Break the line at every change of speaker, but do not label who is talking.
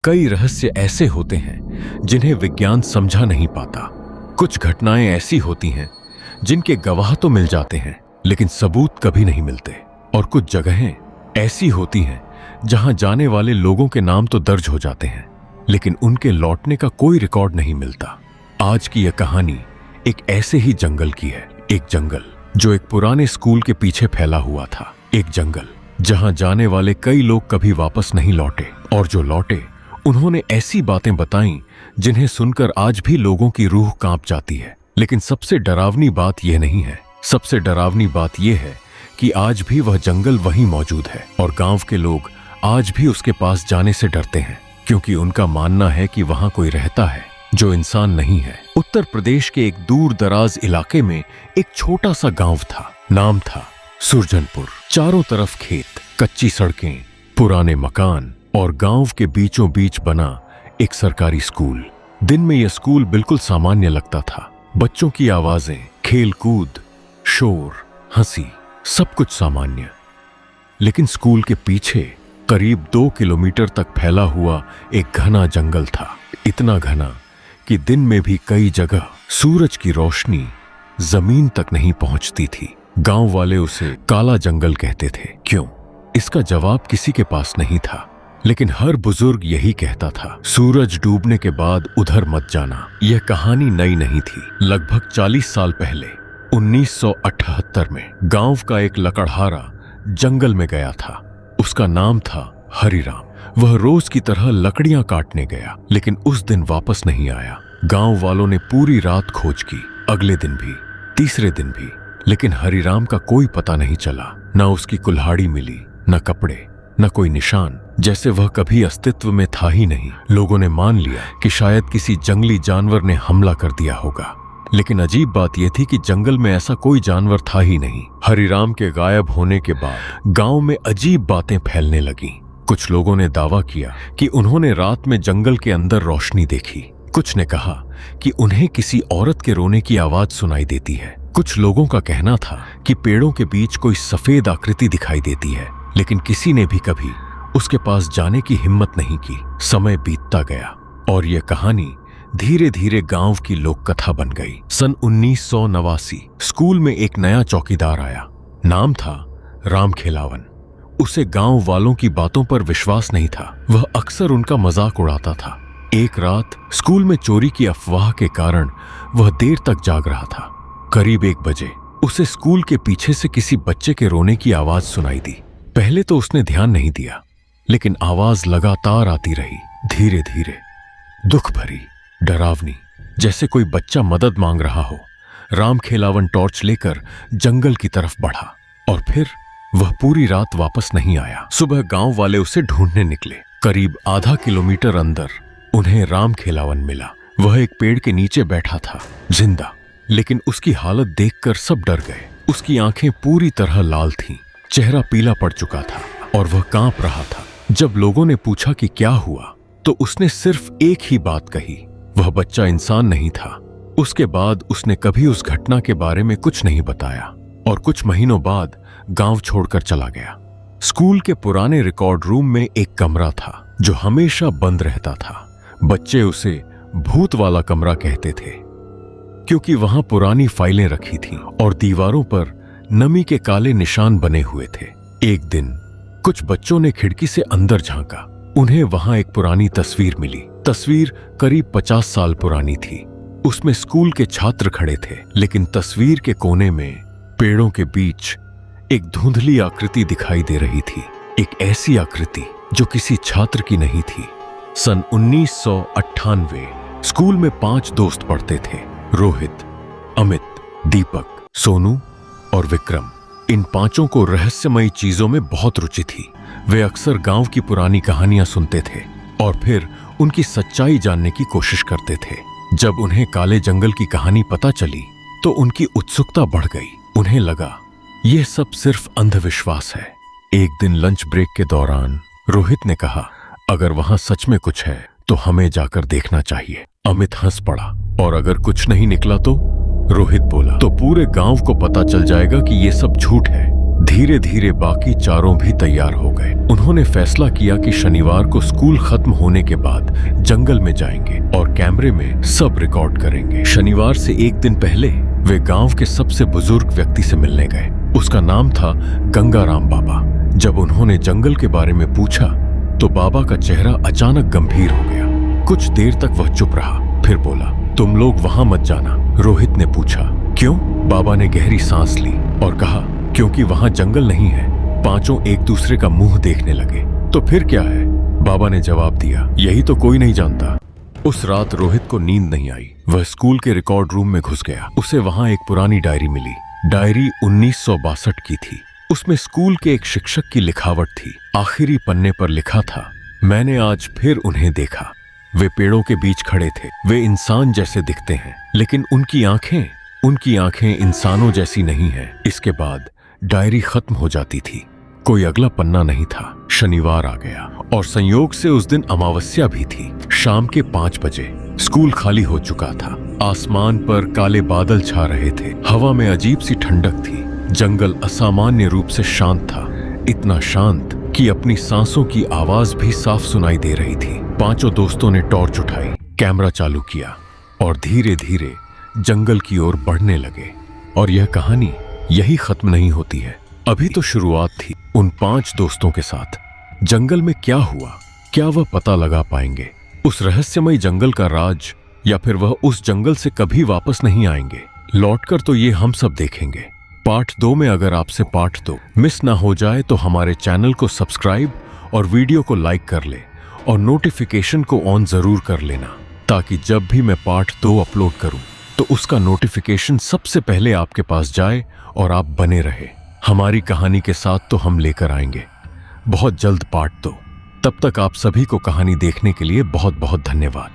कई रहस्य ऐसे होते हैं जिन्हें विज्ञान समझा नहीं पाता। कुछ घटनाएं ऐसी होती हैं जिनके गवाह तो मिल जाते हैं लेकिन सबूत कभी नहीं मिलते। और कुछ जगहें ऐसी होती हैं जहां जाने वाले लोगों के नाम तो दर्ज हो जाते हैं लेकिन उनके लौटने का कोई रिकॉर्ड नहीं मिलता। आज की यह कहानी एक ऐसे ही जंगल की है। एक जंगल जो एक पुराने स्कूल के पीछे फैला हुआ था। एक जंगल जहां जाने वाले कई लोग कभी वापस नहीं लौटे, और जो लौटे उन्होंने ऐसी बातें बताईं जिन्हें सुनकर आज भी लोगों की रूह कांप जाती है। लेकिन सबसे डरावनी बात यह नहीं है। सबसे डरावनी बात यह है कि आज भी वह जंगल वहीं मौजूद है और गांव के लोग आज भी उसके पास जाने से डरते हैं, क्योंकि उनका मानना है कि वहां कोई रहता है जो इंसान नहीं है। उत्तर प्रदेश के एक दूर दराज इलाके में एक छोटा सा गांव था। नाम था सुरजनपुर। चारों तरफ खेत, कच्ची सड़कें, पुराने मकान और गांव के बीचों बीच बना एक सरकारी स्कूल। दिन में यह स्कूल बिल्कुल सामान्य लगता था। बच्चों की आवाजें, खेल कूद, शोर, हंसी, सब कुछ सामान्य। लेकिन स्कूल के पीछे करीब 2 किलोमीटर तक फैला हुआ एक घना जंगल था। इतना घना कि दिन में भी कई जगह सूरज की रोशनी जमीन तक नहीं पहुंचती थी। गांव वाले उसे काला जंगल कहते थे। क्यों? इसका जवाब किसी के पास नहीं था, लेकिन हर बुजुर्ग यही कहता था, सूरज डूबने के बाद उधर मत जाना। यह कहानी नई नहीं थी। लगभग 40 साल पहले 1978 में गांव का एक लकड़हारा जंगल में गया था। उसका नाम था हरिराम। वह रोज की तरह लकड़ियां काटने गया, लेकिन उस दिन वापस नहीं आया। गांव वालों ने पूरी रात खोज की, अगले दिन भी, तीसरे दिन भी, लेकिन हरिराम का कोई पता नहीं चला। न उसकी कुल्हाड़ी मिली, न कपड़े, न कोई निशान, जैसे वह कभी अस्तित्व में था ही नहीं। लोगों ने मान लिया कि शायद किसी जंगली जानवर ने हमला कर दिया होगा, लेकिन अजीब बात यह थी कि जंगल में ऐसा कोई जानवर था ही नहीं। हरिराम के गायब होने के बाद गांव में अजीब बातें फैलने लगीं। कुछ लोगों ने दावा किया कि उन्होंने रात में जंगल के अंदर रोशनी देखी। कुछ ने कहा कि उन्हें किसी औरत के रोने की आवाज सुनाई देती है। कुछ लोगों का कहना था कि पेड़ों के बीच कोई सफेद आकृति दिखाई देती है, लेकिन किसी ने भी कभी उसके पास जाने की हिम्मत नहीं की। समय बीतता गया और यह कहानी धीरे धीरे गांव की लोक कथा बन गई। सन 1989 स्कूल में एक नया चौकीदार आया। नाम था राम खेलावन। उसे गांव वालों की बातों पर विश्वास नहीं था। वह अक्सर उनका मजाक उड़ाता था। एक रात स्कूल में चोरी की अफवाह के कारण वह देर तक जाग रहा था। करीब 1 बजे उसे स्कूल के पीछे से किसी बच्चे के रोने की आवाज सुनाई दी। पहले तो उसने ध्यान नहीं दिया, लेकिन आवाज लगातार आती रही, धीरे धीरे, दुख भरी, डरावनी, जैसे कोई बच्चा मदद मांग रहा हो। राम खेलावन टॉर्च लेकर जंगल की तरफ बढ़ा और फिर वह पूरी रात वापस नहीं आया। सुबह गांव वाले उसे ढूंढने निकले। करीब आधा किलोमीटर अंदर उन्हें राम खेलावन मिला। वह एक पेड़ के नीचे बैठा था, जिंदा, लेकिन उसकी हालत देखकर सब डर गए। उसकी आंखें पूरी तरह लाल थीं, चेहरा पीला पड़ चुका था और वह कांप रहा था। जब लोगों ने पूछा कि क्या हुआ, तो उसने सिर्फ एक ही बात कही, वह बच्चा इंसान नहीं था। उसके बाद उसने कभी उस घटना के बारे में कुछ नहीं बताया और कुछ महीनों बाद गांव छोड़कर चला गया। स्कूल के पुराने रिकॉर्ड रूम में एक कमरा था जो हमेशा बंद रहता था। बच्चे उसे भूत वाला कमरा कहते थे, क्योंकि वहां पुरानी फाइलें रखी थीं और दीवारों पर नमी के काले निशान बने हुए थे। एक दिन कुछ बच्चों ने खिड़की से अंदर झांका। उन्हें वहां एक पुरानी तस्वीर मिली। तस्वीर करीब 50 साल पुरानी थी। उसमें स्कूल के छात्र खड़े थे, लेकिन तस्वीर के कोने में पेड़ों के बीच एक धुंधली आकृति दिखाई दे रही थी। एक ऐसी आकृति जो किसी छात्र की नहीं थी। सन 1998 स्कूल में 5 दोस्त पढ़ते थे, रोहित, अमित, दीपक, सोनू और विक्रम। इन 5 को रहस्यमयी चीजों में बहुत रुचि थी। वे अक्सर गांव की पुरानी कहानियां सुनते थे और फिर उनकी सच्चाई जानने की कोशिश करते थे। जब उन्हें काले जंगल की कहानी पता चली तो उनकी उत्सुकता बढ़ गई। उन्हें लगा यह सब सिर्फ अंधविश्वास है। एक दिन लंच ब्रेक के दौरान रोहित ने कहा, अगर वहां सच में कुछ है तो हमें जाकर देखना चाहिए। अमित हंस पड़ा, और अगर कुछ नहीं निकला तो? रोहित बोला, तो पूरे गांव को पता चल जाएगा कि ये सब झूठ है। धीरे धीरे बाकी चारों भी तैयार हो गए। उन्होंने फैसला किया कि शनिवार को स्कूल खत्म होने के बाद जंगल में जाएंगे और कैमरे में सब रिकॉर्ड करेंगे। शनिवार से एक दिन पहले वे गांव के सबसे बुजुर्ग व्यक्ति से मिलने गए। उसका नाम था गंगाराम बाबा। जब उन्होंने जंगल के बारे में पूछा तो बाबा का चेहरा अचानक गंभीर हो गया। कुछ देर तक वह चुप रहा, फिर बोला, तुम लोग वहां मत जाना। रोहित ने पूछा, क्यों? बाबा ने गहरी सांस ली और कहा, क्योंकि वहां जंगल नहीं है। पांचों एक दूसरे का मुंह देखने लगे। तो फिर क्या है? बाबा ने जवाब दिया, यही तो कोई नहीं जानता। उस रात रोहित को नींद नहीं आई। वह स्कूल के रिकॉर्ड रूम में घुस गया। उसे वहां एक पुरानी डायरी मिली। डायरी 1962 की थी। उसमें स्कूल के एक शिक्षक की लिखावट थी। आखिरी पन्ने पर लिखा था, मैंने आज फिर उन्हें देखा। वे पेड़ों के बीच खड़े थे। वे इंसान जैसे दिखते हैं, लेकिन उनकी आंखें इंसानों जैसी नहीं हैं। इसके बाद डायरी खत्म हो जाती थी। कोई अगला पन्ना नहीं था। शनिवार आ गया और संयोग से उस दिन अमावस्या भी थी। शाम के 5 बजे स्कूल खाली हो चुका था। आसमान पर काले बादल छा रहे थे। हवा में अजीब सी ठंडक थी। जंगल असामान्य रूप से शांत था, इतना शांत कि अपनी सांसों की आवाज भी साफ सुनाई दे रही थी। पांचों दोस्तों ने टॉर्च उठाई, कैमरा चालू किया और धीरे धीरे जंगल की ओर बढ़ने लगे। और यह कहानी यही खत्म नहीं होती है, अभी तो शुरुआत थी। उन 5 दोस्तों के साथ जंगल में क्या हुआ, क्या वह पता लगा पाएंगे उस रहस्यमय जंगल का राज, या फिर वह उस जंगल से कभी वापस नहीं आएंगे? लौटकर तो ये हम सब देखेंगे। पार्ट 2 में अगर आपसे पार्ट 2 मिस ना हो जाए तो हमारे चैनल को सब्सक्राइब और वीडियो को लाइक कर ले और नोटिफिकेशन को ऑन जरूर कर लेना, ताकि जब भी मैं पार्ट 2 अपलोड करूं तो उसका नोटिफिकेशन सबसे पहले आपके पास जाए और आप बने रहे। हमारी कहानी के साथ तो हम लेकर आएंगे बहुत जल्द पार्ट 2। तब तक आप सभी को कहानी देखने के लिए बहुत बहुत धन्यवाद।